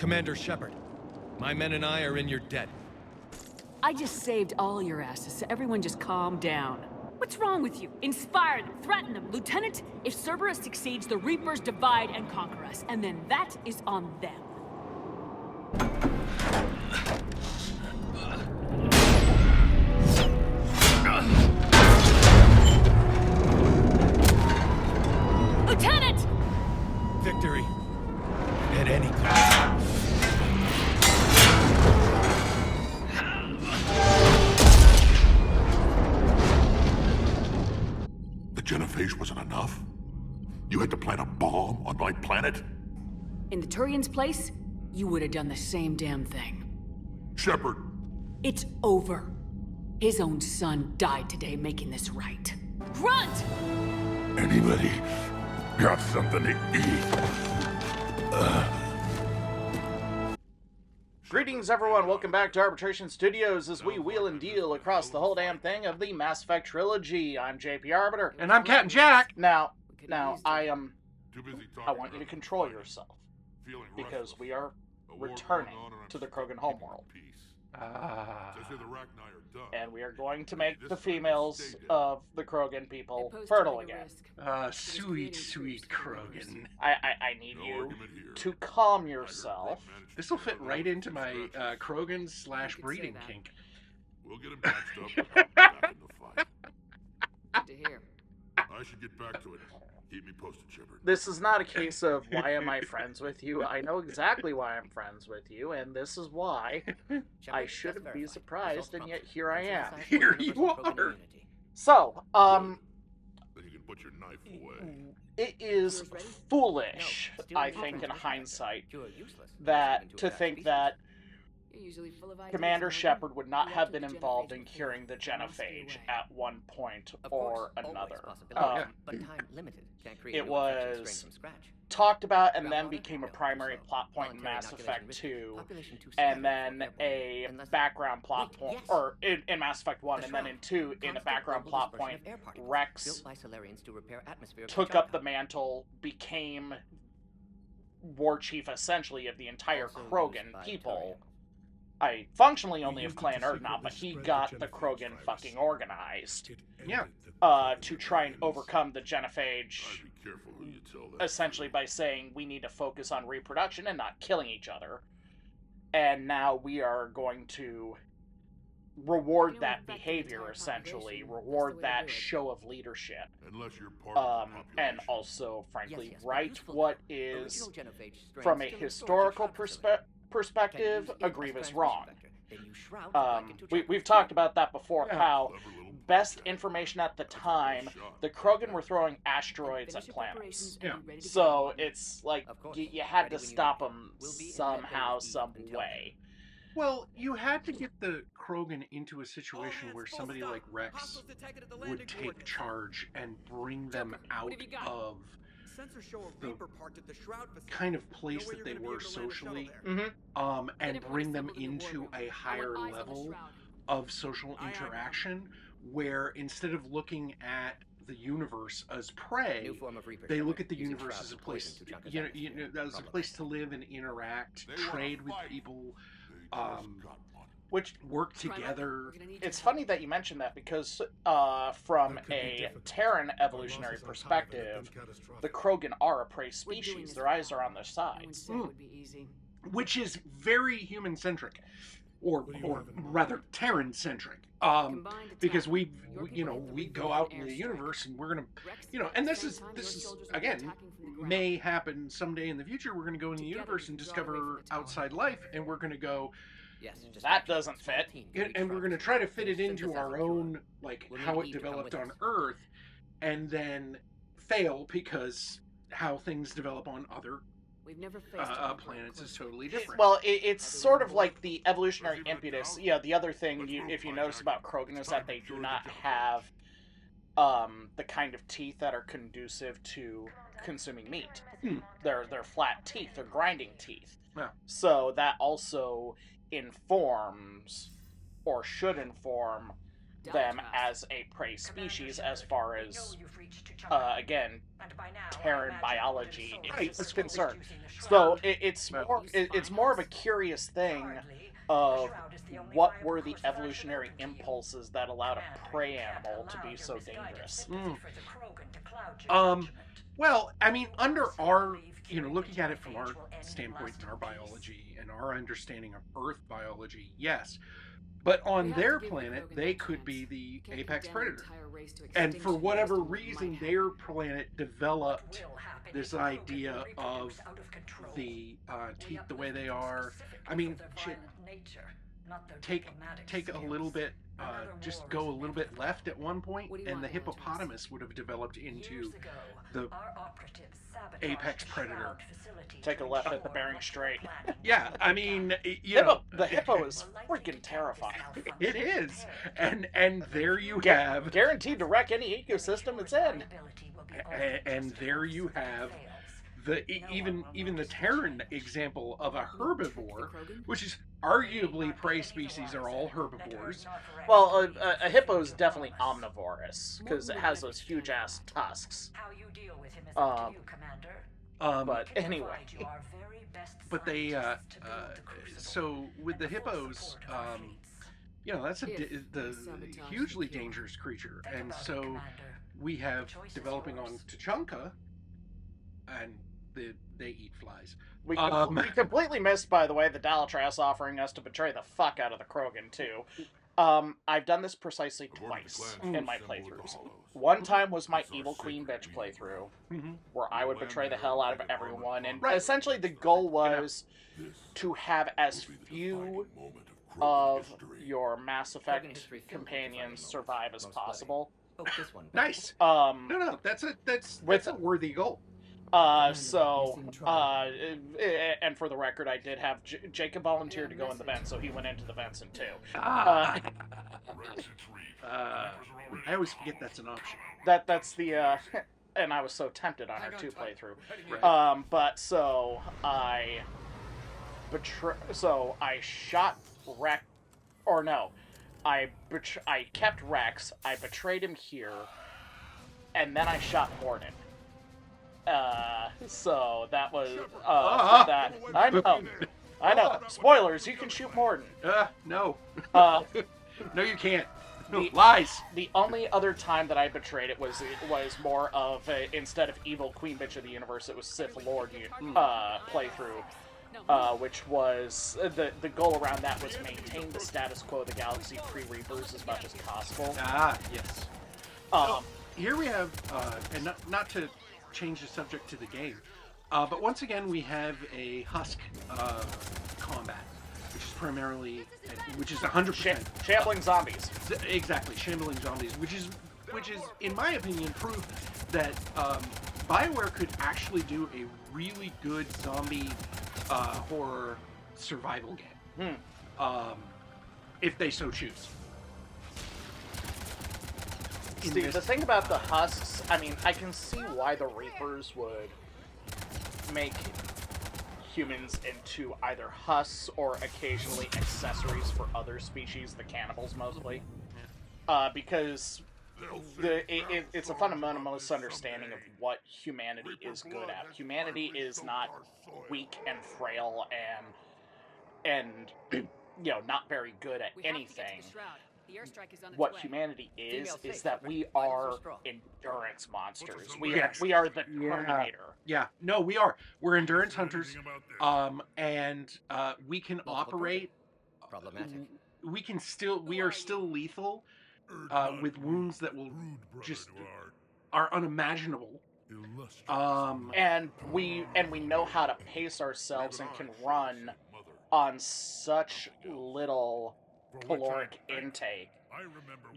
Commander Shepard, my men and I are in your debt. I just saved all your asses, so everyone just calm down. What's wrong with you? Inspire them, threaten them. Lieutenant, if Cerberus succeeds, the Reapers divide and conquer us, and then that is on them. Lieutenant! Victory at any cost. The genophage wasn't enough? You had to plant a bomb on my planet? In the Turian's place, you would have done the same damn thing. Shepard! It's over. His own son died today making this right. Grunt! Anybody got something to eat? Greetings, everyone. Welcome back to Arbitration Studios as we wheel and deal across the whole damn thing of the Mass Effect trilogy. I'm JP Arbiter. And I'm Captain Jack. Now, I want you to control yourself because we are returning to the Krogan homeworld. And we are going to make the females of the Krogan people fertile again. Sweet, sweet Krogan. I need you to calm yourself. This will fit right into my Krogan/breeding kink. We'll get him patched up back in the fight. Good to hear. I should get back to it. Keep me posted, Shepard. This is not a case of why am I friends with you. I know exactly why I'm friends with you, and this is why I shouldn't be surprised, and yet here I am. Here you are. So, Then you can put your knife away. it is foolish, I think, in hindsight, to think that Commander Shepard would not have been involved in curing the genophage at one point or another. It was talked about and then became a primary plot point in Mass Effect 2, and then a background plot point, or in Mass Effect 1, and then in 2, in a background plot point, Rex took up the mantle, became war chief, essentially, of the entire Krogan people. Functionally only of Clan Urdnot, but he got the Krogan fucking organized. Yeah. To try and overcome the genophage, essentially by saying we need to focus on reproduction and not killing each other. And now we are going to reward that behavior, essentially. Reward that show of leadership. And also, frankly, write what is, from a historical perspective, a grievous wrong. We've talked about that before, how best information at the time, the Krogan were throwing asteroids at planets. Yeah. So it's like you had to stop them somehow, some way. Well, you had to get the Krogan into a situation where somebody like Rex would take charge and bring them out of the kind of place that they were socially, and bring them into a higher level of social interaction, where instead of looking at the universe as prey, they look at the universe as a place, as a place to live and interact, trade with people, which work together. It's funny that you mentioned that, because from a Terran evolutionary perspective, the Krogan are a prey species. Their eyes are on their sides. Which is very human-centric, or rather Terran-centric. Because we go out in the universe and we're gonna, and this is again may happen someday in the future. We're gonna go in the universe and discover outside life, and we're gonna go, that doesn't fit. And we're going to try to fit it into our own, like, how it developed on Earth, and then fail because how things develop on other planets is totally different. Well, it's sort of like the evolutionary impetus. Yeah, the other thing, if you notice about Krogan, is that they do not have the kind of teeth that are conducive to consuming meat. They're flat teeth. They're grinding teeth. Yeah. So that also informs, or should inform, them as a prey species as far as, again, Terran biology is concerned. So it's more of a curious thing of what were the evolutionary impulses that allowed a prey animal to be so dangerous. Well, I mean, under our, looking at it from our standpoint in our biology and our understanding of Earth biology, yes. But on their planet, they could be the apex predator. And for whatever reason, their planet developed this idea of the teeth the way they are. I mean, shit, take a little bit, just go a little bit left at one point, and the hippopotamus would have developed into the apex predator. Take a left at the Bering Strait. Yeah, I mean, the hippo is freaking terrifying. It is, and there you have guaranteed to wreck any ecosystem it's in. And there you have even the Terran example of a herbivore, which is arguably prey species are all herbivores. Well, a hippo is definitely omnivorous because it has those huge ass tusks. But anyway. But they so with the hippos, that's the hugely dangerous creature, and so we have developing on Tuchanka, and they eat flies. We completely missed, by the way, the Dalatrass offering us to betray the fuck out of the Krogan too. I've done this precisely twice in my playthroughs. One time was my Evil Queen Bitch playthrough, where I would betray the hell out of everyone, and essentially the goal was to have as few of your Mass Effect companions survive as possible. Nice. No, that's a worthy goal. And for the record, I did have Jacob volunteered to go in the vent, so he went into the vents in 2. I always forget that's an option. That's the and I was so tempted on our 2 playthrough. Right. But so I shot Rex, or no, I kept Rex. I betrayed him here, and then I shot Morden. So that was that. I know. Spoilers. You can shoot Morden. No. No, you can't. No, lies. The only other time that I betrayed it was more of instead of Evil Queen Bitch of the Universe, it was Sith Lord playthrough, which was the goal around that was maintain the status quo of the galaxy pre-Reapers as much as possible. Yes. So here we have, and not to change the subject to the game, but once again we have a Husk combat, which is 100% shambling zombies. Exactly, shambling zombies, which is in my opinion proof that BioWare could actually do a really good zombie horror survival game, if they so choose. See, the thing about the Husks, I mean, I can see why the Reapers would make humans into either husks or occasionally accessories for other species, the cannibals mostly. Because it's a fundamental misunderstanding of what humanity is good at. Humanity is not weak and frail and not very good at anything. What humanity is that we are endurance monsters. We are the Terminator. Yeah, no, we are. We're endurance hunters, and we can operate. We are still lethal with wounds that will just are unimaginable. And we know how to pace ourselves and can run on such little caloric intake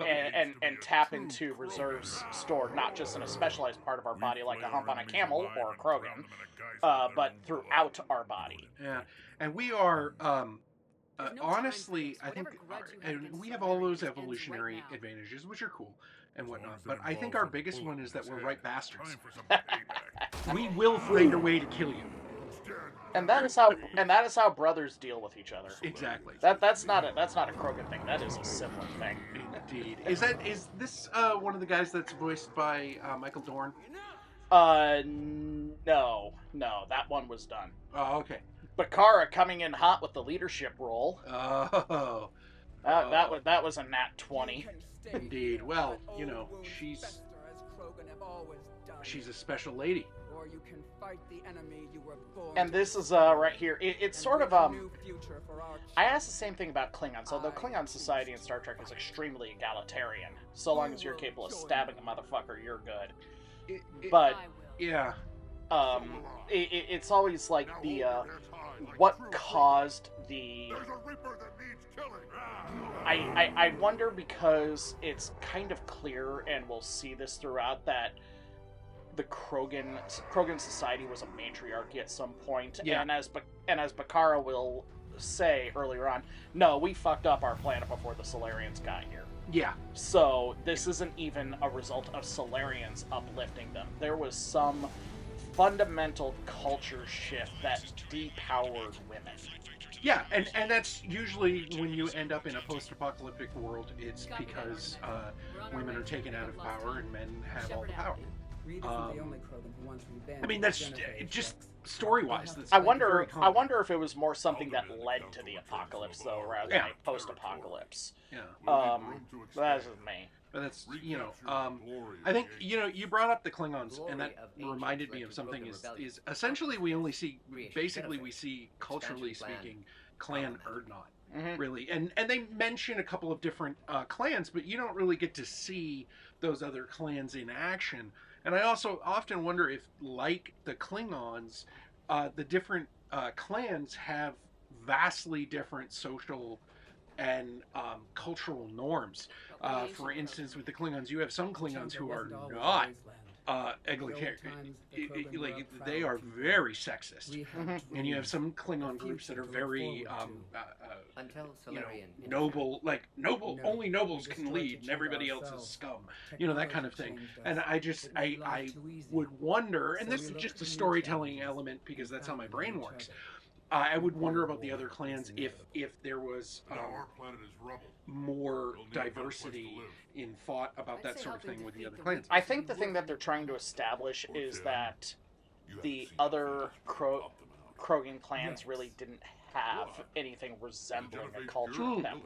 and tap into reserves stored not just in a specialized part of our body like a hump on a camel or a Krogan, but throughout our body. Yeah, and we are honestly, I think, and we have all those evolutionary advantages, which are cool and whatnot. But I think our biggest one is that we're right bastards. We will find a way to kill you. And that is how brothers deal with each other. Exactly. That's not a Krogan thing. That is a sibling thing. Indeed. Is this one of the guys that's voiced by Michael Dorn? No, that one was done. Oh, okay. Bakara coming in hot with the leadership role. Oh. That was a nat 20. Indeed. Well, you know, she's a special lady. Or you can fight the enemy you were born And this is right here. It's sort of I asked the same thing about Klingons, although Klingon society in Star Trek is extremely egalitarian. So long as you're capable of stabbing a motherfucker, you're good. But yeah, it's always like the what caused the. I wonder, because it's kind of clear, and we'll see this throughout, that the Krogan society was a matriarchy at some point, yeah. and as Bakara will say earlier on, no, we fucked up our planet before the Solarians got here. Yeah. So this isn't even a result of Solarians uplifting them. There was some fundamental culture shift that depowered women. Yeah, and that's usually when you end up in a post-apocalyptic world, it's because women are taken out of power and men have all the power. I mean, that's just story-wise. I wonder if it was more something that led to the apocalypse, though, rather than a post-apocalypse. Yeah. That's just me. But that's, you know, I think, you know, you brought up the Klingons, and that reminded me of something. Is essentially we see, culturally speaking, Clan Erdnot, really, and they mention a couple of different clans, but you don't really get to see those other clans in action. And I also often wonder if, like the Klingons, the different clans have vastly different social and cultural norms. For instance, with the Klingons, you have some Klingons who are not egalitarian. Like, they are very sexist. And you have some Klingon groups that are very noble, like only nobles can lead and everybody else is scum. You know, that kind of thing. And I would wonder, and this is just a storytelling element because that's how my brain works. I would wonder about the other clans if there was more diversity in thought about that sort of thing with the other clans. I think the thing that they're trying to establish is that the other Krogan clans really didn't have anything resembling a culture to them.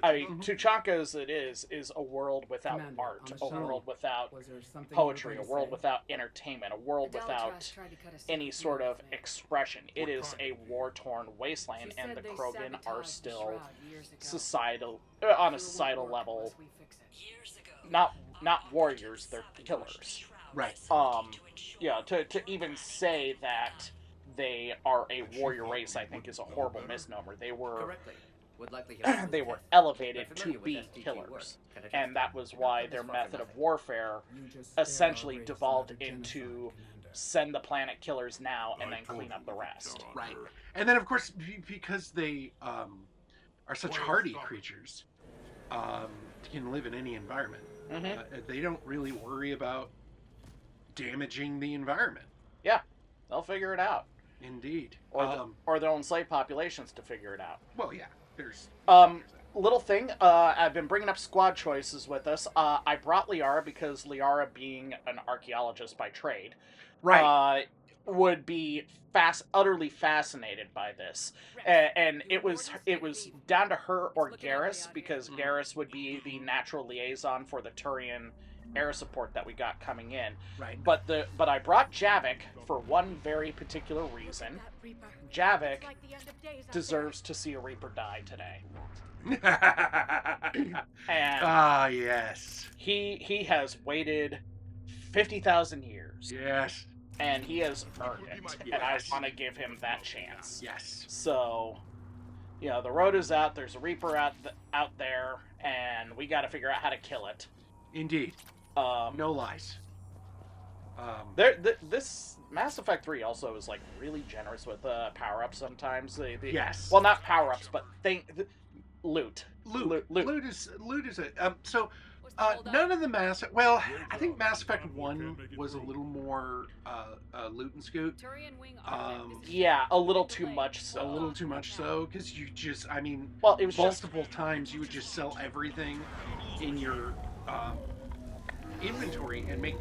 I mean, Tuchanka as it is a world without art, a world without poetry, a world without entertainment, a world without any sort of expression. It is a war-torn wasteland, and the Krogan are still on a societal level, not warriors, they're killers. Right. Yeah, to even say that they are a warrior race, I think, is a horrible misnomer. They were elevated to be killers, and that was why their method of warfare essentially devolved into send the planet killers now and then clean up the rest. Right. And then, of course, because they are such hardy creatures, can live in any environment. They don't really worry about damaging the environment. Yeah, they'll figure it out. Indeed. Or their own slave populations to figure it out. Well, yeah. There's little thing. I've been bringing up squad choices with us. I brought Liara because Liara, being an archaeologist by trade, right, would be utterly fascinated by this. And it was down to her or Garrus, because Garrus would be the natural liaison for the Turian air support that we got coming in. Right. But I brought Javik for one very particular reason. Javik deserves to see a Reaper die today. And yes. He has waited 50,000 years. Yes. And he has earned it. Yes. And I want to give him that chance. Yes. So, you know, the road is out. There's a Reaper out there, and we got to figure out how to kill it. Indeed. No lies. This Mass Effect 3 also is like really generous with power-ups sometimes. Yes. Well, not power-ups, but loot. Loot is a none of the Mass. Well, I think Mass Effect 1 was a little more loot and scoot. Yeah, a little too much so. A little too much so, because you just, I mean, well, it was multiple times you would just sell everything in your inventory and make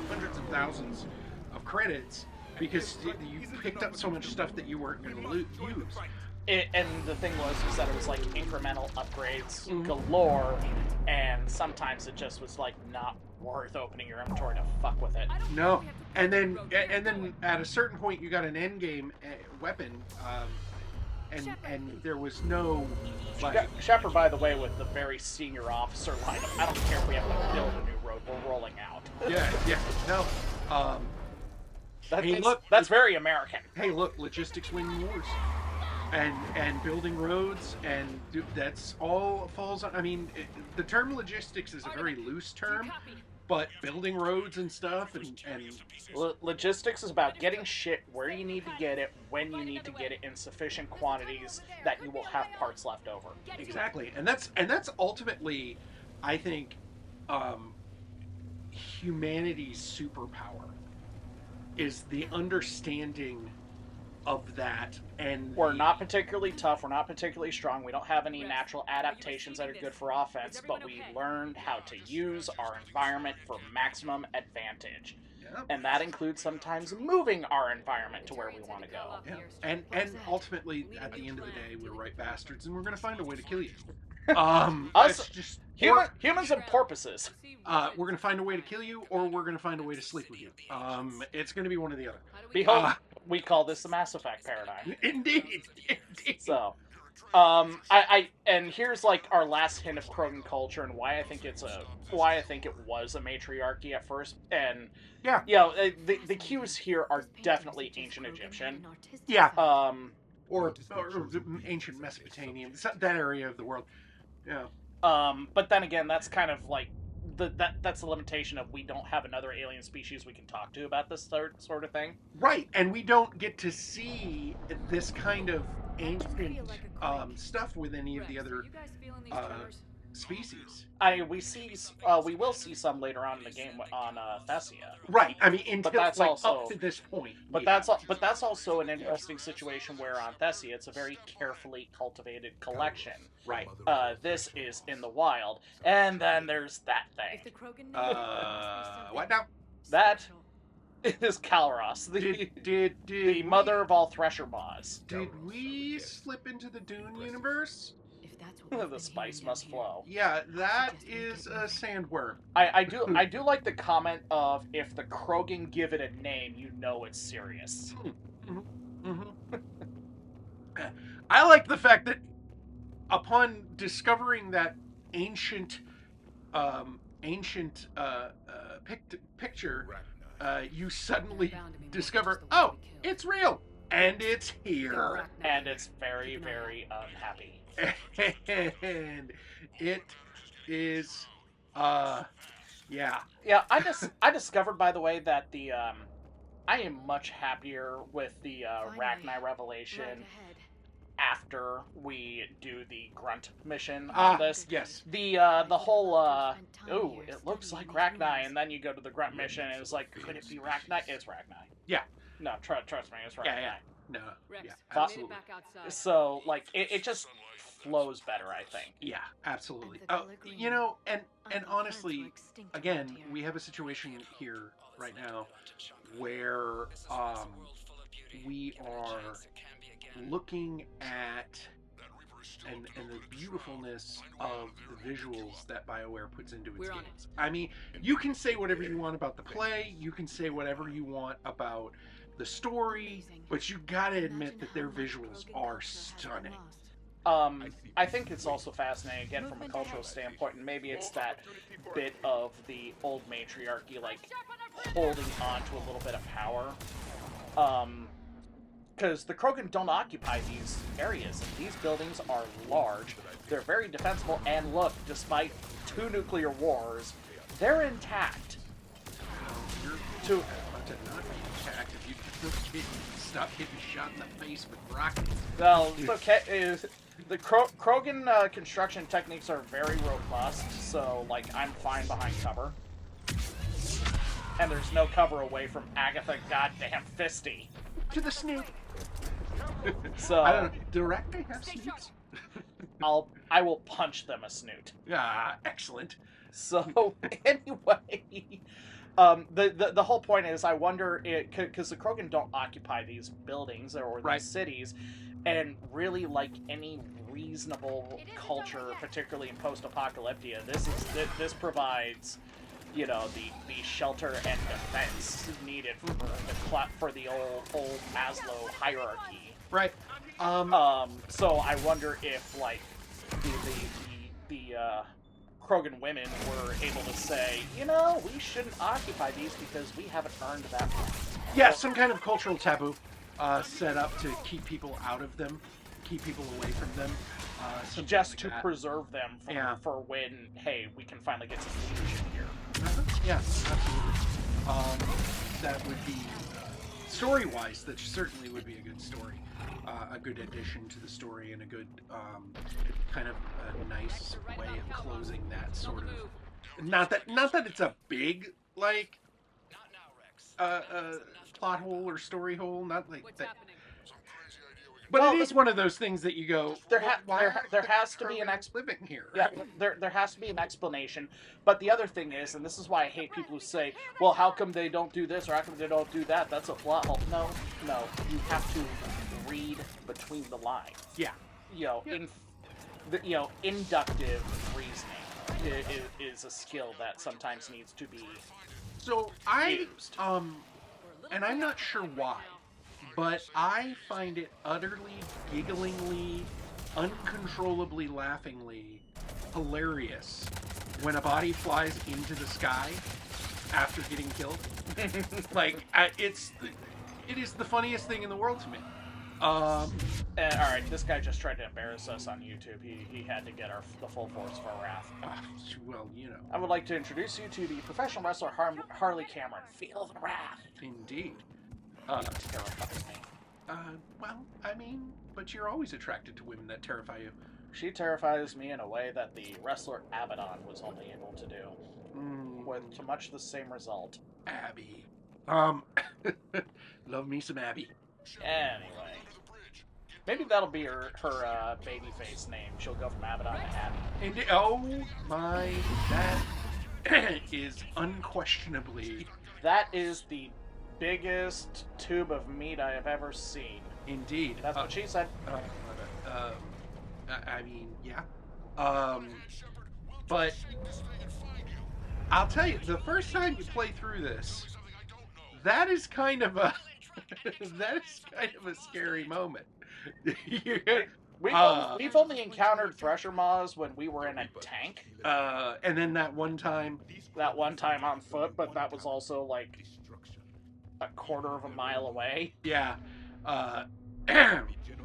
hundreds of thousands of credits because you picked up so much stuff that you weren't going to use. And the thing was that it was like incremental upgrades galore, and sometimes it just was like not worth opening your inventory to fuck with it. No, and then at a certain point you got an end game weapon, and there was no like. Shepard, by the way, with the very senior officer lineup. I don't care if we have to build a new road. We're rolling out. Yeah, no. That's very American. Hey, look, logistics win wars. And building roads, and that's all falls on. I mean, the term logistics is a very loose term, but building roads and stuff, and logistics is about getting shit where you need to get it, when you need to get it, in sufficient quantities that you will have parts left over. Exactly, and that's ultimately, I think, humanity's superpower is the understanding of that. And we're not particularly tough, we're not particularly strong, we don't have any natural adaptations that are good for offense, but we learned how to use our environment for maximum advantage. Yep. And that includes sometimes moving our environment to where we want to go. Yeah. And ultimately, at the end of the day, we're right bastards, and we're going to find a way to kill you. Us, just humans and porpoises. We're going to find a way to kill you, or we're going to find a way to sleep with you. It's going to be one or the other. Behold, we call this the Mass Effect paradigm. Indeed. So, and here's like our last hint of Krogan culture and why I think it was a matriarchy at first. And the cues here are definitely ancient Egyptian. Yeah. Or ancient Mesopotamian, that area of the world. Yeah. But then again, that's kind of like that's the limitation of we don't have another alien species we can talk to about this sort of thing. Right, and we don't get to see this kind of ancient stuff with any of the other species. We will see some later on in the game on Thessia. Right, I mean, until up to this point. But that's also an interesting situation where on Thessia it's a very carefully cultivated collection. Right. This is in the wild, and then there's that thing. What now? That is Kalros, the mother of all Thresher Maws. Did we slip into the Dune universe? The spice must flow. Yeah, that is a sandworm. I do like the comment of, if the Krogan give it a name, you know it's serious. I like the fact that upon discovering that ancient picture, you suddenly discover, oh, it's real, and it's here, and it's very, very unhappy. And it is, yeah. I discovered, by the way, that I am much happier with the Rachni revelation after we do the grunt mission on this. Yes. The whole it looks like Rachni, and then you go to the grunt mission and it's like, could it be Rachni? It's Rachni. Yeah. No, trust me, it's Rachni. Yeah. No. Yeah. Absolutely. So like it just flows better, I think. Yeah, absolutely. And honestly, again, we have a situation here right now where we are looking at and the beautifulness of the visuals that BioWare puts into its games. I mean, you can say whatever you want about the play, you can say whatever you want about the story, but you gotta admit that their visuals are stunning. I think it's also fascinating, again, from a cultural standpoint, and maybe it's that bit of the old matriarchy, like, holding on to a little bit of power. Because the Krogan don't occupy these areas, and these buildings are large, they're very defensible, and look, despite 2 nuclear wars, they're intact. You're about to not be intact if you stop getting shot in the face with rockets. Well, it's okay. The Krogan construction techniques are very robust, so, like, I'm fine behind cover. And there's no cover away from Agatha goddamn Fisty. To the snake. So I don't know. Do Rachni have snakes? I will punch them a snoot. Excellent. So anyway, the whole point is, I wonder, because the Krogan don't occupy these buildings or these cities, and really, like any reasonable culture, particularly in post-apocalyptia, this provides, you know, the shelter and defense needed for the old Maslow hierarchy. Right. So I wonder if, like, the Krogan women were able to say, you know, we shouldn't occupy these because we haven't earned that right. Yeah, some kind of cultural taboo set up to keep people out of them, keep people away from them. Just like to that. preserve them for when, hey, we can finally get some leadership here. Yeah, absolutely. That would be, story-wise, that certainly would be a good story. A good addition to the story, and a good kind of a nice way of closing that sort of. Not that it's a big like plot hole or story hole. Not like that. But it is one of those things that you go. There has to be an living here. Yeah, there has to be an explanation. But the other thing is, and this is why I hate people who say, "Well, how come they don't do this or how come they don't do that?" That's a plot hole. No, you have to read between the lines. Yeah. Inductive reasoning is a skill that sometimes needs to be used. And I'm not sure why, but I find it utterly, gigglingly, uncontrollably, laughingly hilarious when a body flies into the sky after getting killed. It is the funniest thing in the world to me. All right, this guy just tried to embarrass us on YouTube. He had to get the full force of our wrath. Well, you know. I would like to introduce you to the professional wrestler Harley Cameron. Feel the wrath. Indeed. Terrifies me. Well, I mean, but you're always attracted to women that terrify you. She terrifies me in a way that the wrestler Abaddon was only able to do, with to much the same result. Abby. Love me some Abby. Anyway, maybe that'll be her babyface name. She'll go from Abaddon to Abby. Oh my, that is unquestionably. That is the biggest tube of meat I have ever seen. Indeed. That's what she said. I mean, yeah. But I'll tell you, the first time you play through this, that is kind of a scary moment. We've only encountered Thresher Maws when we were in a tank. And then that one time on foot, but that was also like a quarter of a mile away. Yeah.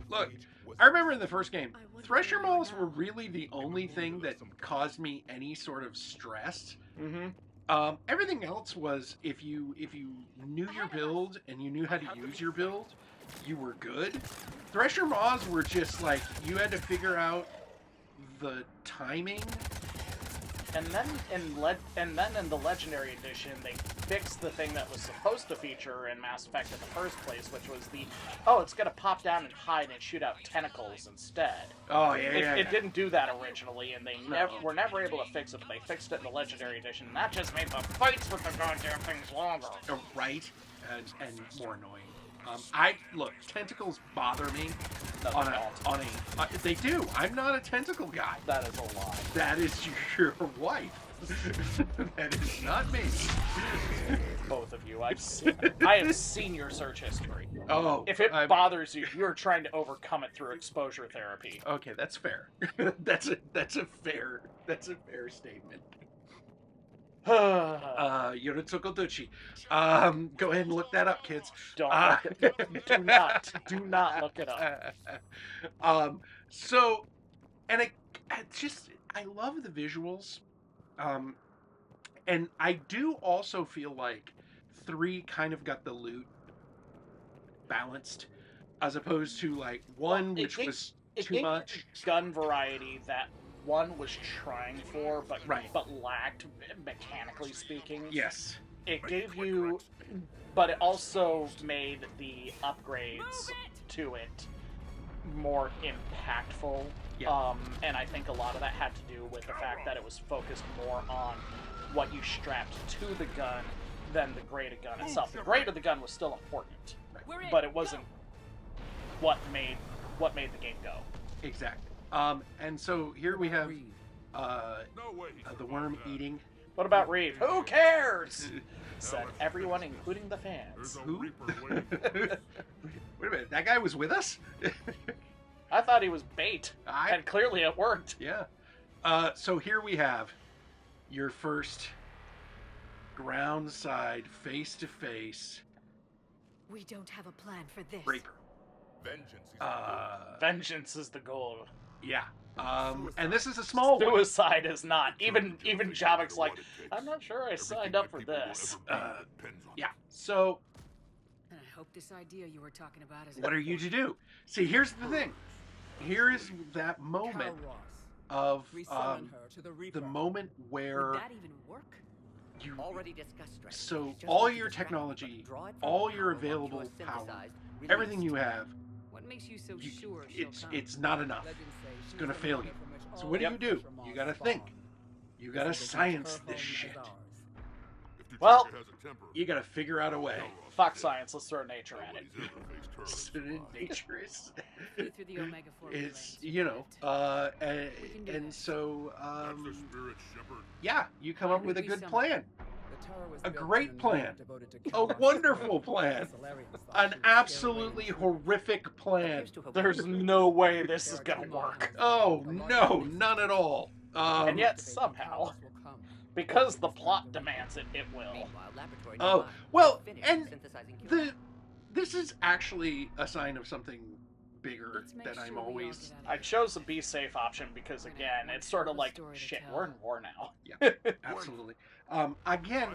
Look, I remember in the first game, Thresher Maws were really the only thing that caused me any sort of stress. Mm-hmm. Everything else was, if you knew your build and you knew how to use your build, you were good. Thresher Maws were just like, you had to figure out the timing. And then in the Legendary Edition, they fixed the thing that was supposed to feature in Mass Effect in the first place, which was it's gonna pop down and hide and shoot out tentacles instead. Oh yeah, It didn't do that originally, and they were never able to fix it, but they fixed it in the Legendary Edition, and that just made the fights with the goddamn things longer. Right, and more annoying. Look, tentacles bother me. They do. I'm not a tentacle guy. That is a lie. That is your wife. That is not me. Both of you. I have seen your search history. Oh. If it bothers you, you're trying to overcome it through exposure therapy. Okay, that's fair. That's a fair statement. Yoritsuko Duchi. Go ahead and look that up, kids. Don't look it. Do not look it up. So, and I love the visuals. And I do also feel like 3 kind of got the loot balanced, as opposed to like 1, which was too much. Gun variety that 1 was trying for, but lacked, mechanically speaking. Yes. It gave you, but it also made the upgrades to it more impactful. Yeah. And I think a lot of that had to do with the fact that it was focused more on what you strapped to the gun than the grade of gun itself. The grade of the gun was still important, but it wasn't what made the game go. Exactly. And so here we have the worm eating. What about Reeve? Who cares? Said everyone, including the fans. Who? Wait a minute, that guy was with us? I thought he was bait, and clearly it worked. Yeah. So here we have your first ground side, face-to-face We don't have a plan for this. Reaper. Vengeance is the goal. Yeah. And this is a small one. Suicide is not. Even Jabek's like, I'm not sure I signed up for this. Yeah. So I hope this idea you were talking about is. what are you to do? See, here's the thing. Here is that moment of the moment where Would that even work? you Already discussed strength. so Just all need to your distract technology, from it. all your Draw it from available once you are power, synthesized, everything released. you have, What makes you so you, sure she'll come? it's not enough. It's gonna fail you. So what do? You gotta think. You gotta science this shit. Well, You gotta figure out a way. fuck science. Let's throw nature at it. Nature is, Through the Omega it's formulae. and so yeah, you come up with a good plan, a great plan, a wonderful plan, an absolutely horrific plan. There's no way this is gonna work. Oh no, none at all. And yet somehow, because the plot demands it, it will. Oh, well, and this is actually a sign of something bigger Let's make that I'm sure we all always. get out I of chose the be safe option because again, it's sort of like, shit, we're in war now. Yeah, absolutely. Again,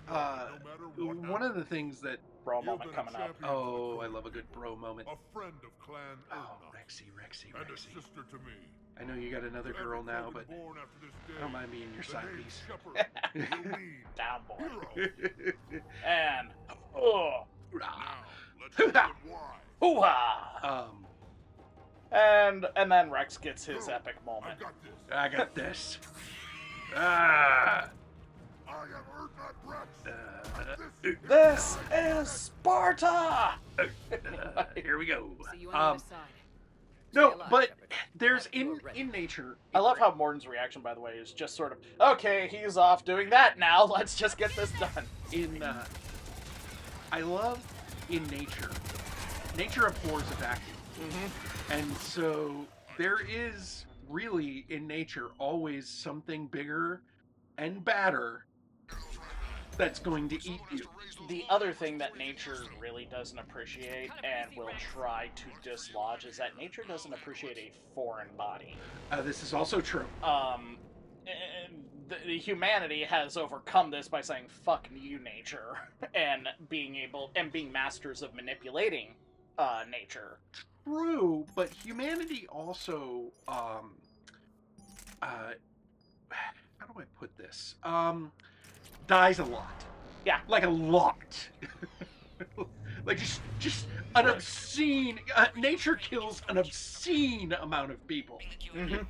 one of the things that. Bro moment coming up. Oh, I love a good bro moment. A friend of Clan Oh, Erdnach, Rexy. and a sister to me. I know you got another girl now, but Born after this day, I don't mind being your the side name piece. Shepherd will mean Down boy. hero. And oh, Now, let's see why. hoo-ha! And then Rex gets his epic moment. I've got this. I got this. Ah. I am Erdnach Rex. This is Sparta! Here we go. See you on the other side. No, alive, but Shepard. there's Perhaps you are in ready. nature. I love how Morton's reaction, by the way, is just sort of, okay, he's off doing that now, let's just get this done. I love in nature. Nature abhors a vacuum, and so there is really in nature always something bigger and badder that's going to eat you. The other thing that nature really doesn't appreciate and will try to dislodge is that nature doesn't appreciate a foreign body. This is also true. The humanity has overcome this by saying "fuck you, nature," and being masters of manipulating nature. True, but humanity also how do I put this? Dies a lot. Yeah. Like a lot. Like just an obscene nature kills an obscene amount of people. Mm-hmm.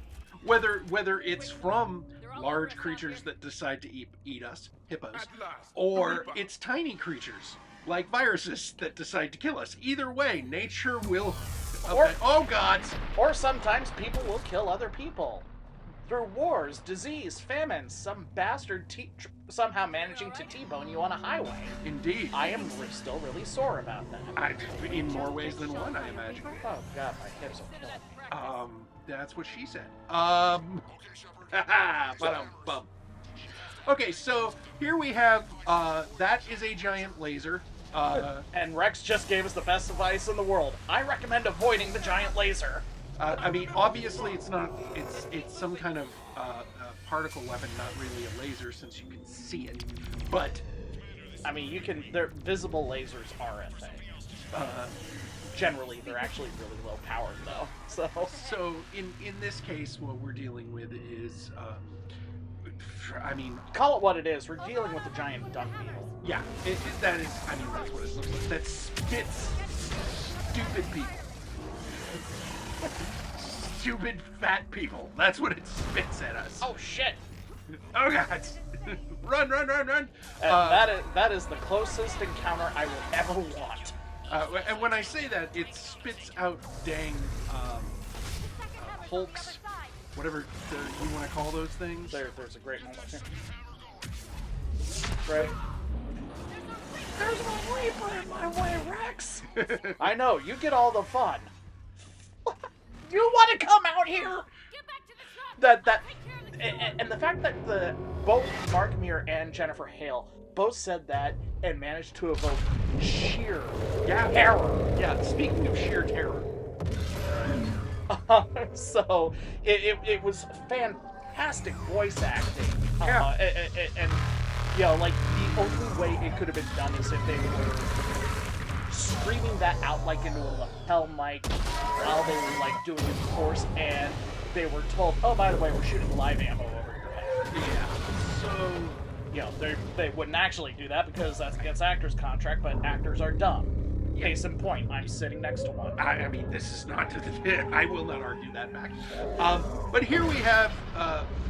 Whether it's from large creatures that decide to eat us, hippos, or it's tiny creatures like viruses that decide to kill us. Either way, nature will. Or- Oh gods! Or sometimes people will kill other people. Through wars, disease, famines, some bastard somehow managing to T-bone you on a highway. Indeed. I am still really sore about that. In more ways than one, I imagine. Oh god, my hips are killing me. That's what she said. Ba-dum-bum. Okay, so here we have, that is a giant laser. And Rex just gave us the best advice in the world. I recommend avoiding the giant laser. I mean, obviously it's not, it's some kind of, particle weapon, not really a laser since you can see it. But, I mean, visible lasers are a thing. Generally, they're actually really low powered, though. so in this case, what we're dealing with is, I mean... Call it what it is. We're dealing with a giant dung beetle. Yeah, that is, I mean, that's what it looks like. That spits stupid people. stupid fat people. That's what it spits at us. Oh shit! Oh god! Run! And that is the closest encounter I will ever want. And when I say that, it spits out dang hulks, whatever you want to call those things. There's a great moment here. Right. There's a Reaper in my way, Rex. I know, you get all the fun. You want to come out here? And the fact that both Mark Meer and Jennifer Hale both said that and managed to evoke sheer terror. Yeah, speaking of sheer terror. So it was fantastic voice acting. Yeah. And you know, like, the only way it could have been done is if they were screaming that out like into a lapel mic while they were like doing his course, and they were told, oh, by the way, we're shooting live ammo over your head. Yeah. So, you know, they wouldn't actually do that because that's against actors' contract, but actors are dumb. Case in point, I'm sitting next to one. I mean, this is not to the... I will not argue that back. But here we have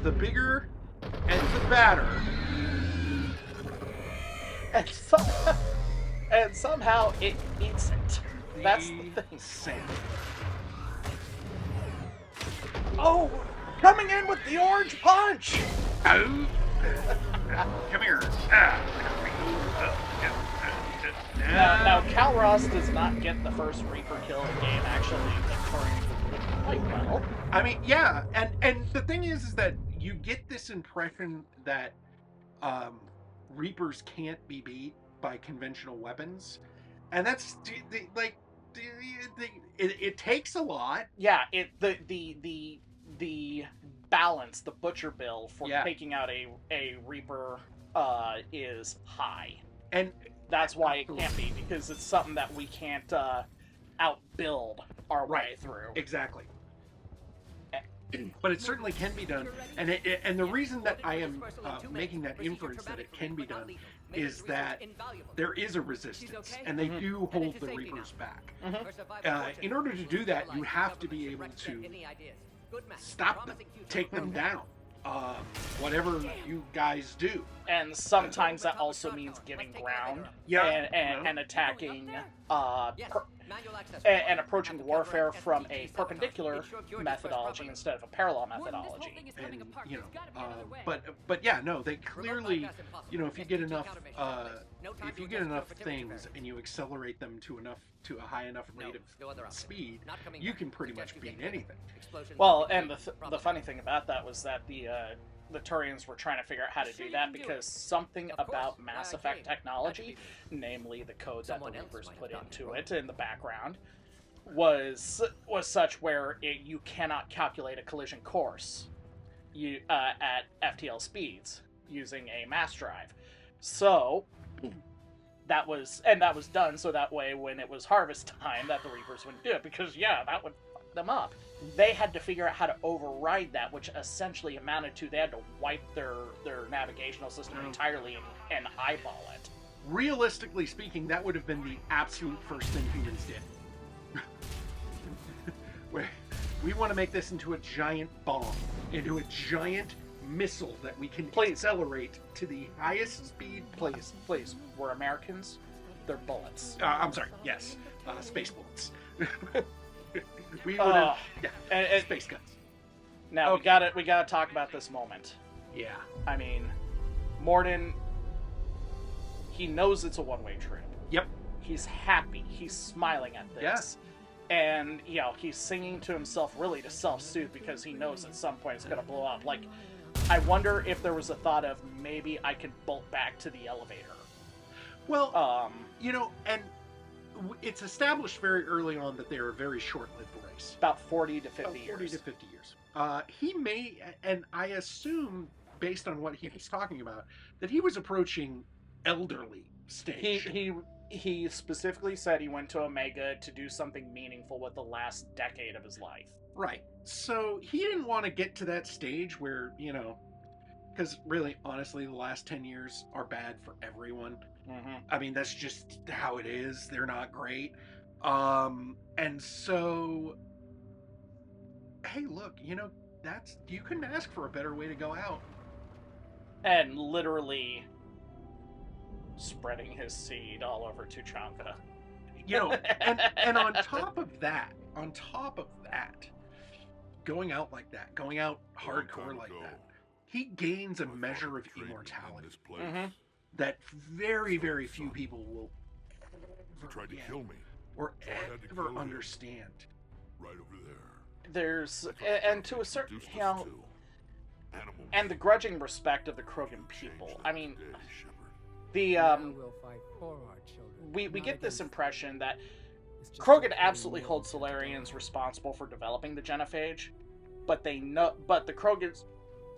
the bigger and the badder. And somehow it eats it. That's the thing. Same. Oh, coming in with the orange punch! Oh. Come here. Now, Cal Ross does not get the first Reaper kill in the game, actually, quite well. I mean, yeah, and the thing is that you get this impression that Reapers can't be beat by conventional weapons, and that's it takes a lot. Yeah, the balance, the butcher bill for taking out a Reaper is high, and that's why it can't be, because it's something that we can't outbuild our way through. Exactly. But it certainly can be done, and the reason that I am making that inference that it can be done is that there is a resistance, and they do hold the Reapers back. In order to do that, you have to be able to stop them, take them down, whatever you guys do. And sometimes that also means giving ground and attacking and approaching warfare from a perpendicular methodology instead of a parallel methodology. And but yeah, no, they clearly, if you get enough things and you accelerate them to a high enough rate of speed, you can pretty much beat anything. Well, and the funny thing about that was that the Turians were trying to figure out how to do that because something about Mass Effect technology, namely the code that the Reapers put into it in the background, was such where you cannot calculate a collision course at FTL speeds using a mass drive. So that was done so that way when it was harvest time that the Reapers wouldn't do it, because that would fuck them up. They had to figure out how to override that, which essentially amounted to they had to wipe their navigational system entirely and eyeball it. Realistically speaking, that would have been the absolute first thing humans did. We want to make this into a giant bomb, into a giant missile that we can accelerate to the highest speed. Please, we're Americans. They're bullets. I'm sorry. Yes, space bullets. We would have space guns. Now we gotta talk about this moment. Yeah. I mean, Mordin, he knows it's a one-way trip. Yep. He's happy. He's smiling at this. Yeah. And, he's singing to himself really to self-soothe because he knows at some point it's gonna blow up. Like, I wonder if there was a thought of maybe I could bolt back to the elevator. Well, and it's established very early on that they're a very short-lived race. About 40 to 50 years. 40 to 50 years. He may, and I assume, based on what he was talking about, that he was approaching elderly stage. He specifically said he went to Omega to do something meaningful with the last decade of his life. Right. So he didn't want to get to that stage where, because really, honestly, the last 10 years are bad for everyone. Mm-hmm. I mean, that's just how it is. They're not great. And so hey, look, you couldn't ask for a better way to go out. And literally spreading his seed all over Tuchanka. And on top of that, going out like that, going out hardcore like that, he gains a measure of immortality that very, very few people will ever Tried to get kill me. or So I had to ever kill him. understand. Right over there. There's, and to a certain, Reduced you us know, to animals. and the grudging respect of the Krogan people. I mean, Day, Shepard. the, We'll fight for our children. we not get this against impression that It's just a Krogan pretty absolutely world holds to Solarians go. responsible for developing the genophage, but the Krogans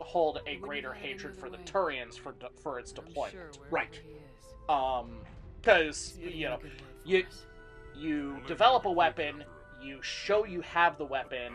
hold a greater hatred for the Turians for its deployment. Right. Because you develop a weapon, you show you have the weapon,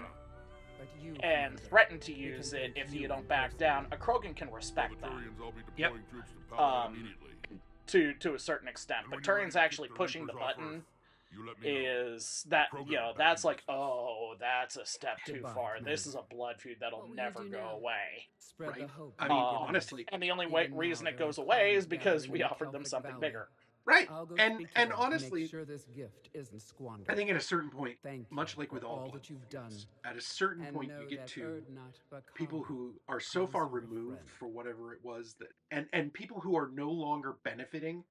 But you, and Commander, threaten to we use can it take if you you don't back personally. down. A Krogan can respect that Turians, I'll be Yep. deploying troops to Paladin immediately. to a certain extent. And But when you're ready Turians to actually kick the pushing the Reapers off button Earth, you let me know. is that Krogan that's back in like, oh, that's a step too Goodbye, far. This Commander. is a blood feud that'll What will you never do go now? away. Spread the Right. hope. I mean, you've given us. honestly, And the only Even now, reason it there are goes away is colonies because gathering we in the offered them Kelpic something Valley. bigger. right. I'll go And speak to and them to honestly, make sure this gift isn't squandered. I think at a certain point, Thank you much like for with all all blood that you've done. feuds, at a certain And point know you get that to Erdnot people Bakara who are so calls far you a removed friend. for whatever it was that and people who are no longer benefiting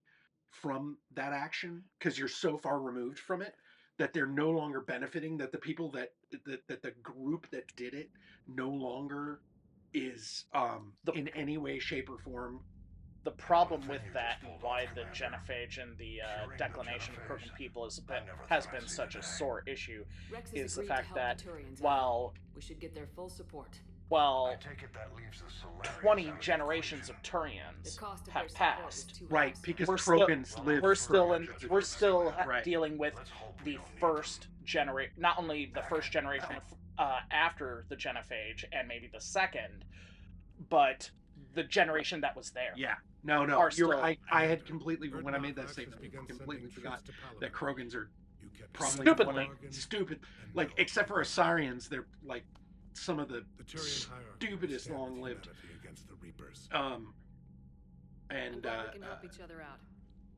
from that action because you're so far removed from it that they're no longer benefiting, that the people that the group that did it no longer is in any way, shape, or form. The problem with that and why the genophage and the declination of Krogan people has been such a sore issue Rex has is the agreed to fact help that the Turians out. while We should get their full support. while Take it that leaves the Solarians 20 out of the generations of equation. Turians The cost of have their support is passed, too Right, high. because We're still- Krogans live we're still forever. we're still Right. dealing with Let's hope we the don't need first generation, not only the first generation after the genophage and maybe the second, but the generation that was there. Yeah. No, Are you're still- I had completely, when I made that statement, completely forgot that Krogans are probably Stupidly. stupid. Like, except for Asarians, they're like some of the The Turian hierarchy stupidest stand with long-lived. humanity against the Reapers. I'm And glad we can help each other out.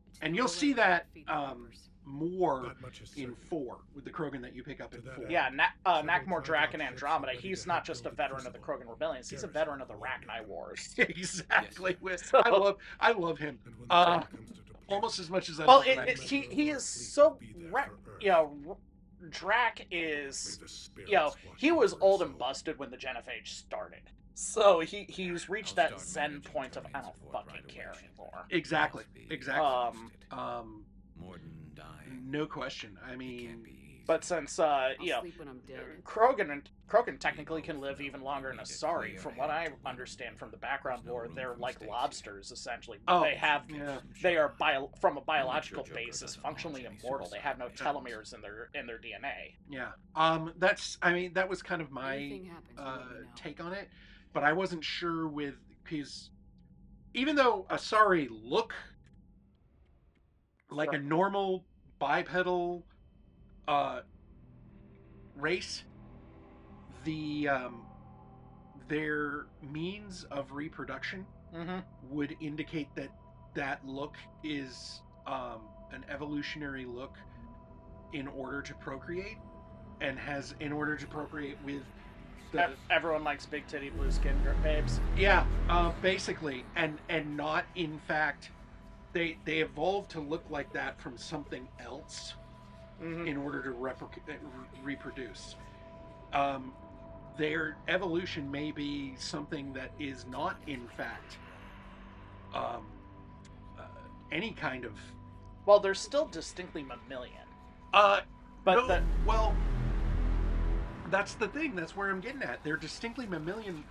It's and the you'll only see way to that defeat the Reapers. more Not much is in certain. 4 with the Krogan that you pick up in To that 4. end, Yeah, Nakmor Drak and Trigox ships Andromeda, are ready he's to not help just a build the veteran of the Crucible. Krogan rebellions, he's a Garrison veteran of the will Rachni be Wars. Exactly. So- I love him. And when the time comes to deploy, Almost as much as I Well, love Rex. he is so Drak may is the spirits he watch was over us old and all. busted when the genophage started. So he's reached that zen point of I don't fucking care anymore. Exactly. Morden died. No question. I It can't mean, be easy. But since I'll sleep when I'm dead. Krogan technically can live even longer than Asari. From what I understand from the background lore, they're like lobsters essentially. Oh, They yeah. are from a biological basis functionally immortal. They have no telomeres in their DNA. yeah. That was kind of my Anything happens, you let me know. take on it, but I wasn't sure because even though Asari look like a normal bipedal race, their means of reproduction Mm-hmm. would indicate that look is an evolutionary look in order to procreate, and in order to procreate with the Everyone likes big titty blue skin babes. basically, and not in fact they evolved to look like that from something else Mm-hmm. in order to reproduce. Their evolution may be something that is not in fact any kind of Well, they're still distinctly mammalian. but But well, that's the thing, that's where I'm getting at. They're distinctly mammalian.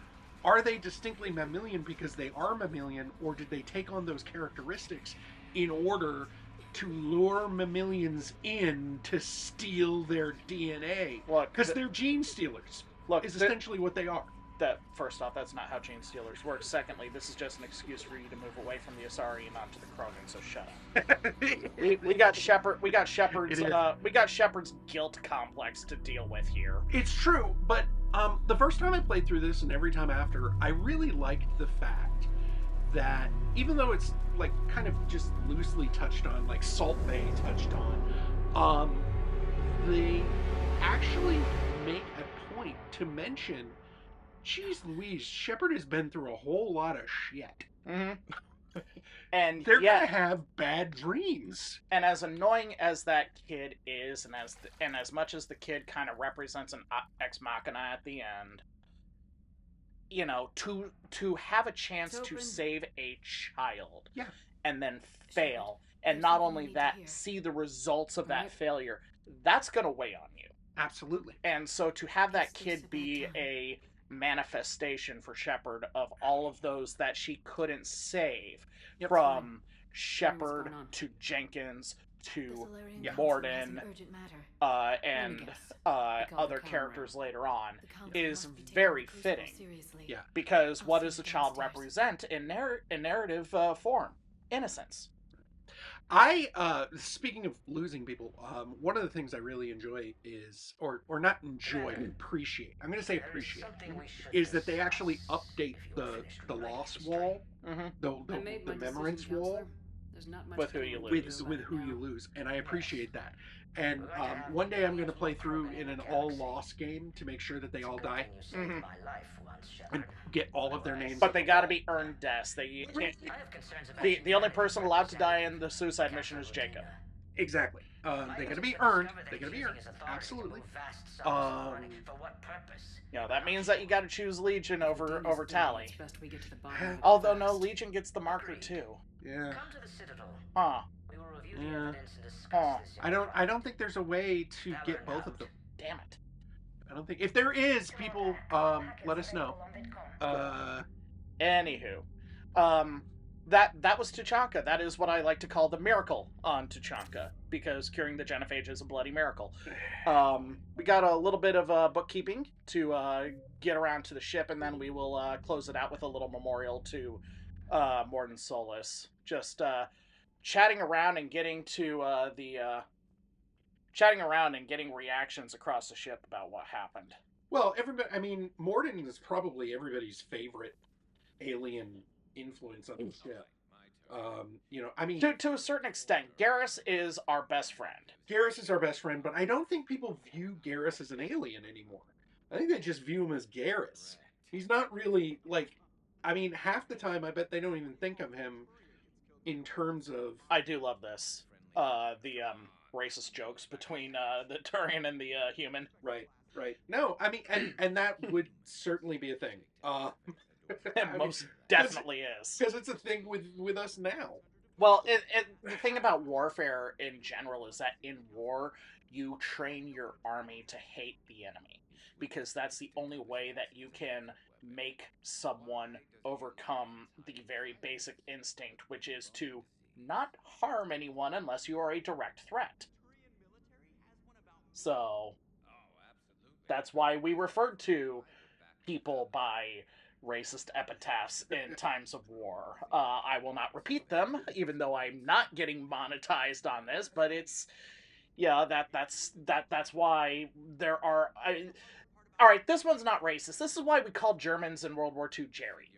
Are they distinctly mammalian because they are mammalian, or did they take on those characteristics in order to lure mammalians in to steal their DNA? Look, Because they're gene stealers. look, is essentially what they are. that first off, that's not how chain stealers work. Secondly, this is just an excuse for you to move away from the Asari and onto the Krogan. So shut up. we got Shepard. We got Shepard's. We got Shepard's guilt complex to deal with here. It's true, but the first time I played through this and every time after, I really liked the fact that even though it's like kind of just loosely touched on, like Salt Bay touched on, they actually make a point to mention, geez Louise, Shepard has been through a whole lot of shit. Mm-hmm. And they're gonna have bad dreams. And as annoying as that kid is, and as much as the kid kind of represents an ex machina at the end, you know, to have a chance to save a child, and then fail, and not only that, see the results of that failure, that's gonna weigh on you. Absolutely. And so to have that kid be a manifestation for Shepard of all of those that she couldn't save, from Shepard to Jenkins to Morden, and other characters later on, is very fitting. Yeah. Because what does the child represent in narrative form? Innocence. Speaking of losing people, one of the things I really enjoy is, or not enjoy, appreciate. I'm going to say appreciate, is that they actually update the loss wall, the remembrance wall, with who you lose. With who you lose, and I appreciate that. And one day I'm going to play through in an all loss game to make sure that they all die. And get all of their names. But they got to be earned deaths. The only person allowed to die in the suicide mission is Jacob. Exactly. They got to be earned. They got to be earned. Absolutely. That means that you got to choose Legion over Tally. Although no, Legion gets the marker too. Yeah. Huh. Yeah. I don't think there's a way to get both of them. Damn it. I don't think. If there is, people, let us know. Anywho, that was Tuchanka. That is what I like to call the miracle on Tuchanka, because curing the genophage is a bloody miracle. We got a little bit of bookkeeping to get around to the ship, and then we will close it out with a little memorial to Morden Solis. Just chatting around and getting to chatting around and getting reactions across the ship about what happened. Well, everybody. I mean, Morden is probably everybody's favorite alien influence on the ship. I mean, to a certain extent, Garrus is our best friend. Garrus is our best friend, but I don't think people view Garrus as an alien anymore. I think they just view him as Garrus. He's not really like. I mean, half the time, I bet they don't even think of him in terms of. I do love this. The racist jokes between the Turian and the human. Right. No, I mean, and that would certainly be a thing. It most definitely is. Because it's a thing with us now. Well, the thing about warfare in general is that in war, you train your army to hate the enemy. Because that's the only way that you can make someone overcome the very basic instinct, which is to not harm anyone unless you are a direct threat. So, that's why we referred to people by racist epitaphs in times of war. I will not repeat them, even though I'm not getting monetized on this, but it's... Yeah, that's why there are... Alright, this one's not racist. This is why we called Germans in World War II Jerry.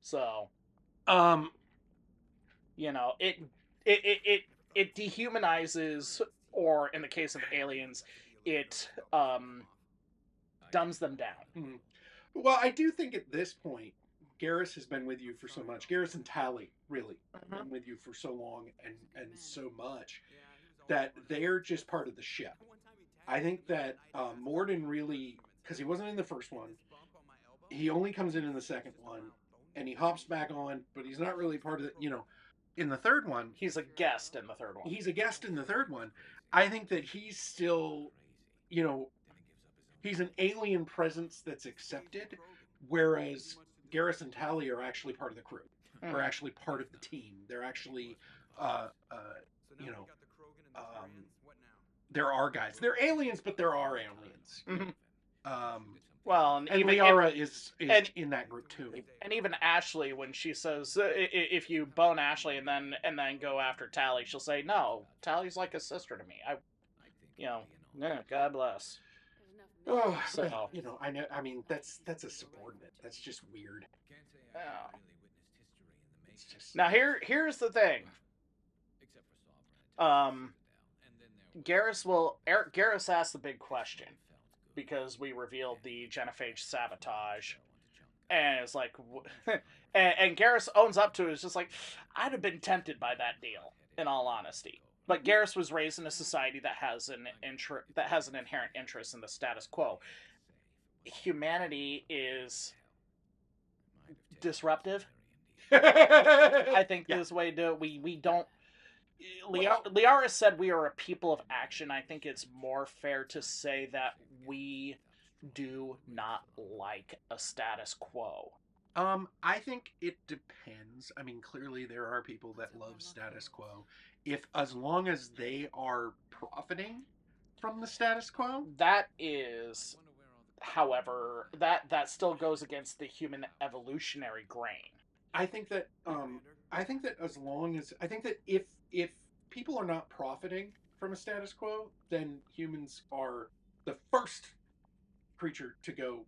So... It dehumanizes, or in the case of aliens, it dumbs them down. Mm-hmm. Well, I do think at this point, Garrus has been with you for so much. Garrus and Tally, really, have been with you for so long and so much that they're just part of the ship. I think that Morden really, because he wasn't in the first one, he only comes in the second one, and he hops back on, but he's not really part of the, in the third one. He's a guest in the third one. He's a guest in the third one. I think that he's still, he's an alien presence that's accepted, whereas Garrus and Tally are actually part of the crew. They're actually part of the team. They're actually, they're our guys. They're aliens, but they're our aliens. Mm-hmm. Well, and And even Liara is and- in that group too. and even Ashley, when she says if you bone Ashley and then go after Tally, she'll say no. Tally's like a sister to me. God bless. Oh, So I know. I mean, that's a subordinate. That's just weird. It's just now here's the thing. Garrus asked the big question because we revealed the genophage sabotage, and it's like, and Garrus owns up to it. It's just like, I'd have been tempted by that deal, in all honesty. But Garrus was raised in a society that has an inherent interest in the status quo. Humanity is disruptive. I think this way to do it. We don't. Liara said we are a people of action. I think it's more fair to say that we do not like a status quo. I think it depends. I mean, clearly there are people that love status quo. As long as they are profiting from the status quo. That is, however, that still goes against the human evolutionary grain. I think that as long as if people are not profiting from a status quo, then humans are the first creature to go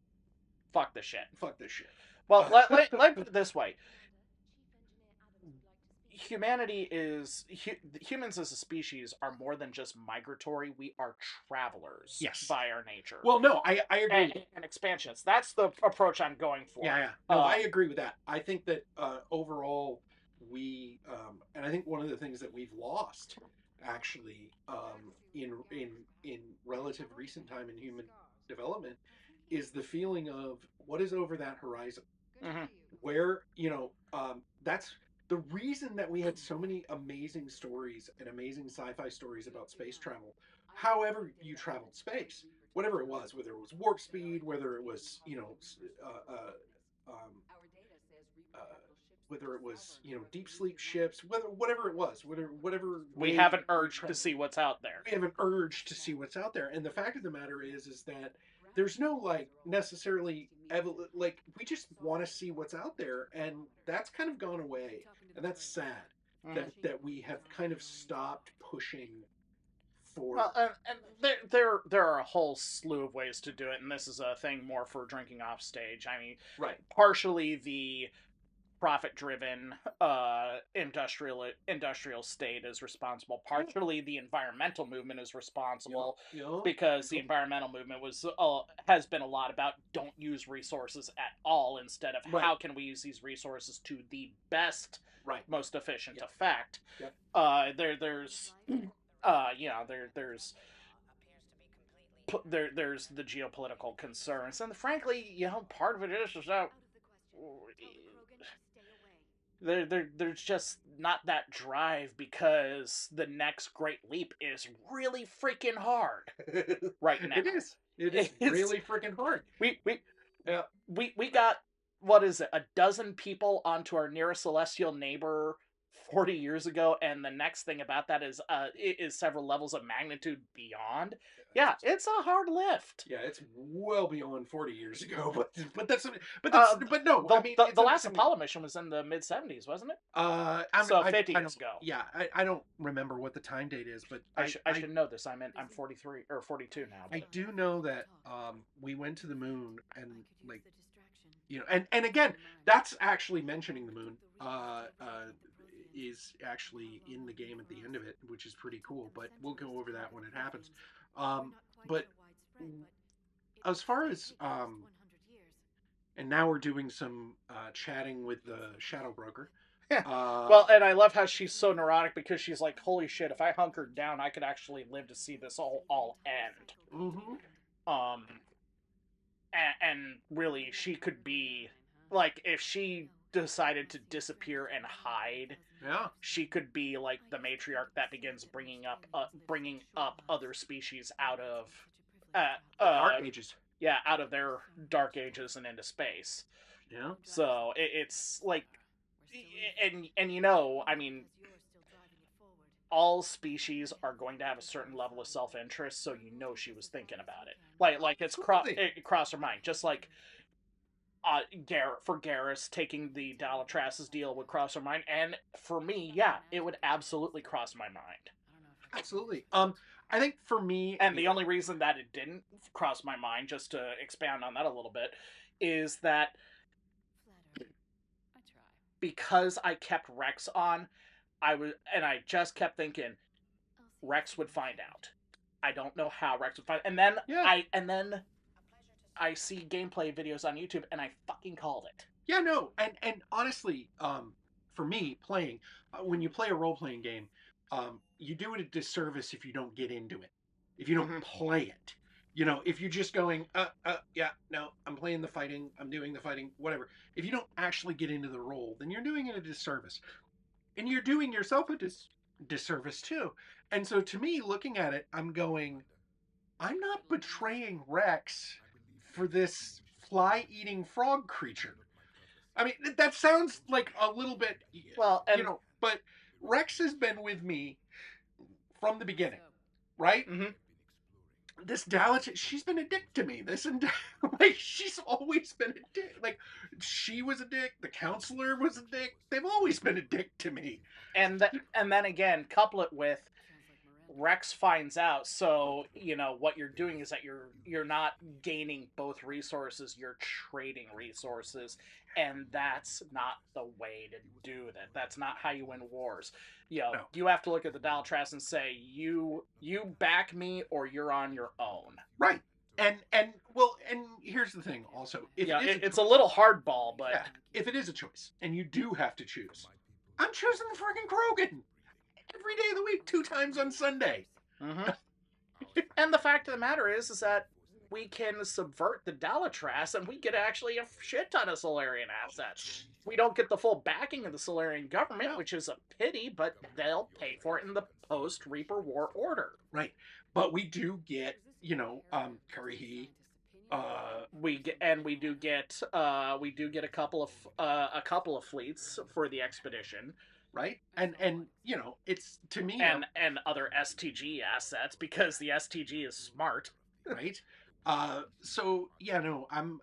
fuck this shit. Fuck this shit. Well, let put it this way. Humans as a species are more than just migratory. We are travelers. Yes. By our nature. Well, no, I agree. And expansionists. That's the approach I'm going for. Yeah. No, I agree with that. I think that overall we and I think one of the things that we've lost actually in relative recent time in human development is the feeling of what is over that horizon. Mm-hmm. Where, that's the reason that we had so many amazing stories and amazing sci-fi stories about space travel. However you traveled space, whatever it was, whether it was warp speed, whether it was, whether it was, deep sleep ships, whatever it was, whatever. We have an urge to see what's out there. We have an urge to see what's out there, and the fact of the matter is that there's no necessarily we just want to see what's out there, and that's kind of gone away, and that's sad that we have kind of stopped pushing for. Well, and there are a whole slew of ways to do it, and this is a thing more for drinking off stage. I mean, right? Partially the profit-driven industrial state is responsible. Partially the environmental movement is responsible because the environmental movement has been a lot about don't use resources at all, instead of how can we use these resources to the best, most efficient effect. There's the geopolitical concerns, and frankly, part of it is that there's just not that drive, because the next great leap is really freaking hard right now. It is really freaking hard. We got, what is it, a dozen people onto our nearest celestial neighbor 40 years ago, and the next thing about that is several levels of magnitude beyond. Yeah, it's a hard lift. Yeah, it's well beyond 40 years ago, but no. The last Apollo mission was in the mid-70s, wasn't it? 50 years ago. Yeah, I don't remember what the time date is, but I should know this. I'm 43 or 42 now. But I do know that we went to the moon, and and again, that's actually mentioning the moon. Is actually in the game at the end of it, which is pretty cool, but we'll go over that when it happens. But as far as and now we're doing some chatting with the Shadow Broker. Well, and I love how she's so neurotic, because she's like, holy shit, if I hunkered down, I could actually live to see this all end. Mm-hmm. And really, she could be, like, if she decided to disappear and hide, she could be like the matriarch that begins bringing up other species out of dark ages. Yeah, out of their dark ages and into space. Yeah. So it's like, and I mean, all species are going to have a certain level of self-interest, so you know she was thinking about it. Like it crossed her mind, just like for Garrus taking the Dalatras's deal would cross her mind, and for me, yeah, it would absolutely cross my mind. Absolutely. I think for me, and the only reason that it didn't cross my mind, just to expand on that a little bit, is that because I kept Rex on, I just kept thinking Rex would find out. I don't know how Rex would find, and then I see gameplay videos on YouTube, and I fucking called it. Yeah, no, and honestly, for me, playing when you play a role playing game, you do it a disservice if you don't get into it, if you don't play it. You know, if you're just going, yeah, no, I'm playing the fighting, I'm doing the fighting, whatever. If you don't actually get into the role, then you're doing it a disservice, and you're doing yourself a disservice too. And so, to me, looking at it, I'm going, I'm not betraying Rex for this fly-eating frog creature. I mean, that sounds like a little bit, well, and, but Rex has been with me from the beginning, right? Mm-hmm. This Dallas, she's been a dick to me. Like, she's always been a dick. Like, she was a dick. The counselor was a dick. They've always been a dick to me. And then again, couple it with Rex finds out, so what you're doing is that you're not gaining both resources, you're trading resources, and that's not the way to do that. That's not how you win wars. No. You have to look at the Daltras and say, you back me or you're on your own. Right. And here's the thing also. It's a little hardball, but if it is a choice and you do have to choose, I'm choosing the freaking Krogan. Every day of the week, 2 times on Sunday. Mm-hmm. And the fact of the matter is that we can subvert the Dalatras and we get actually a shit ton of Solarian assets. We don't get the full backing of the Solarian government, which is a pity, but they'll pay for it in the post-Reaper War order. Right. But we do get, Karihi. We do get a couple of fleets for the expedition. Right, and it's, to me, and other STG assets, because the STG is smart, right? So yeah, no, I'm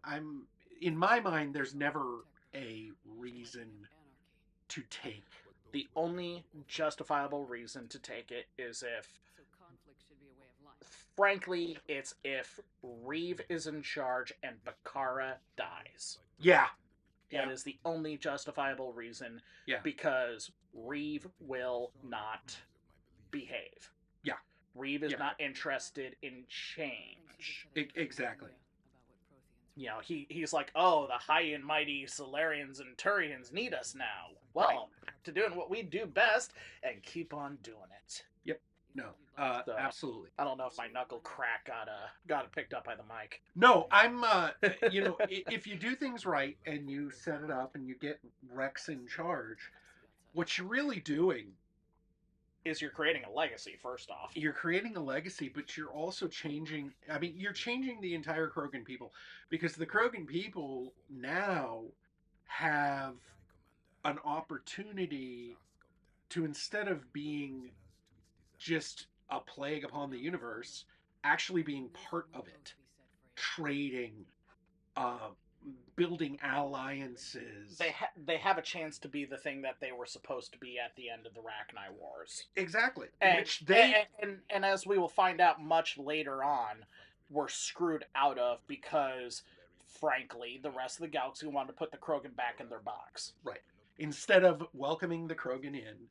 in my mind, there's never a reason to take. The only justifiable reason to take it is frankly, it's if Reeve is in charge and Bakara dies. Yeah. That is the only justifiable reason. Yeah. Because Reeve will not behave. Yeah. Reeve is not interested in change. Exactly. He's like, oh, the high and mighty Solarians and Turians need us now. Well, back to doing what we do best and keep on doing it. Yep. No. Absolutely. I don't know if my knuckle crack got it picked up by the mic. No, I'm if you do things right and you set it up and you get Rex in charge, what you're really doing is you're creating a legacy. First off, you're creating a legacy, but you're also changing. I mean, you're changing the entire Krogan people, because the Krogan people now have an opportunity to, instead of being just a plague upon the universe, actually being part of it, trading, building alliances. They have a chance to be the thing that they were supposed to be at the end of the Rachni Wars. Exactly. And as we will find out much later on, were screwed out of because, frankly, the rest of the galaxy wanted to put the Krogan back in their box. Right. Instead of welcoming the Krogan in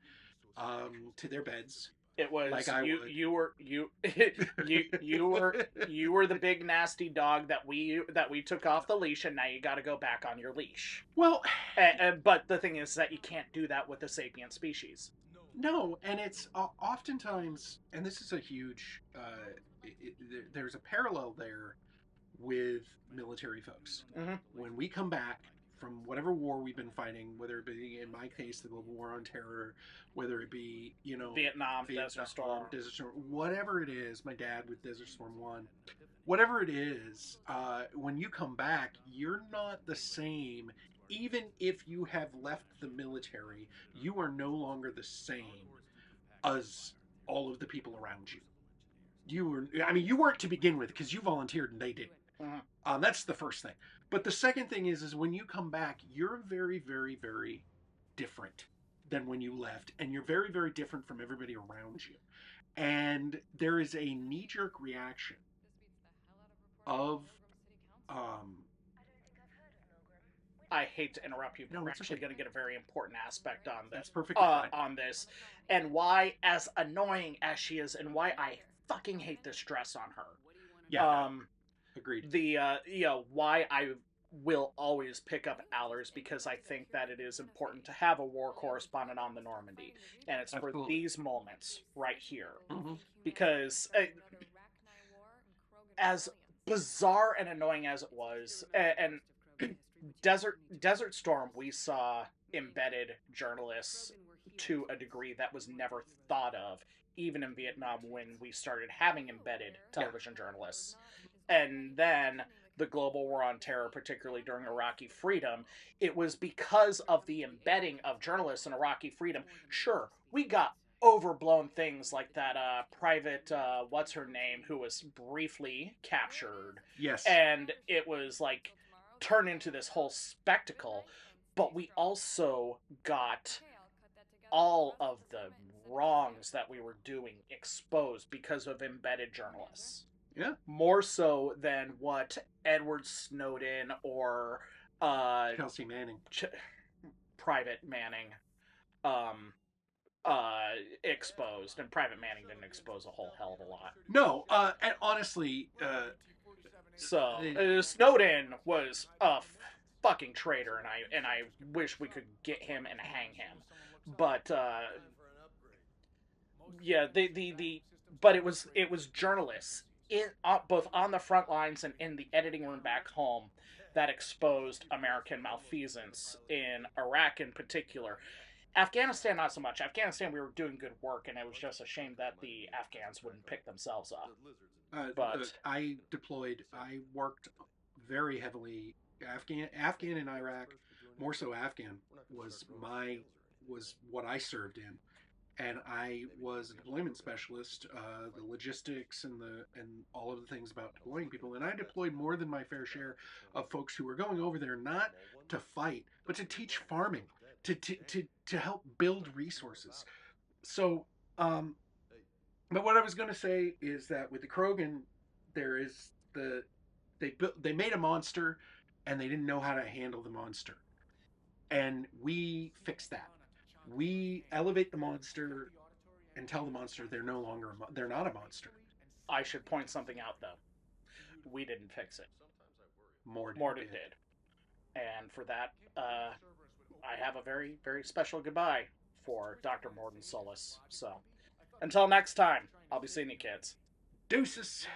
to their beds. It was like you were the big nasty dog that we took off the leash, and now you got to go back on your leash. Well, but the thing is that you can't do that with a sapient species. No, and it's oftentimes, and this is a huge. There's a parallel there with military folks. Mm-hmm. When we come back from whatever war we've been fighting, whether it be, in my case, the Global War on Terror, whether it be, Vietnam, Desert Storm, whatever it is, my dad with Desert Storm 1, whatever it is, when you come back, you're not the same. Even if you have left the military, you are no longer the same. as all of the people around you. You weren't to begin with because you volunteered and they didn't. That's the first thing. But the second thing is when you come back, you're very, very, very different than when you left, and you're very, very different from everybody around you. And there is a knee-jerk reaction of I hate to interrupt you, but No, we're it's actually okay. going to get a very important aspect on this. That's perfectly fine. On this, and why, as annoying as she is, and why I fucking hate this dress on her. Yeah. Agreed. Why I will always pick up Allers, because I think that it is important to have a war correspondent on the Normandy, and it's Absolutely. for these moments right here, Mm-hmm. because as bizarre and annoying as it was, and Desert Storm, we saw embedded journalists to a degree that was never thought of, even in Vietnam when we started having embedded television journalists. And then the global war on terror, particularly during Iraqi freedom, it was because of the embedding of journalists in Iraqi freedom. Sure, we got overblown things like that private what's her name, who was briefly captured. Yes. And it was like turned into this whole spectacle, but we also got all of the wrongs that we were doing exposed because of embedded journalists. Yeah. More so than what Edward Snowden or Chelsea Manning, Private Manning exposed. And Private Manning didn't expose a whole hell of a lot. No, and honestly, Snowden was a fucking traitor, and I wish we could get him and hang him. But yeah, but it was journalists both on the front lines and in the editing room back home that exposed American malfeasance in Iraq in particular. Afghanistan, not so much. Afghanistan, we were doing good work, and it was just a shame that the Afghans wouldn't pick themselves up. But I deployed. I worked very heavily. Afghan in Iraq, more so Afghan was what I served in, and I was a deployment specialist, the logistics and all of the things about deploying people. And I deployed more than my fair share of folks who were going over there not to fight, but to teach farming, to help build resources. So, but what I was going to say is that with the Krogan, there is they made a monster, and they didn't know how to handle the monster, and we fixed that. We elevate the monster and tell the monster they're not a monster. I should point something out though. We didn't fix it. Morden did. And for that, I have a very, very special goodbye for Dr. Morden Solis. So, until next time, I'll be seeing you kids. Deuces.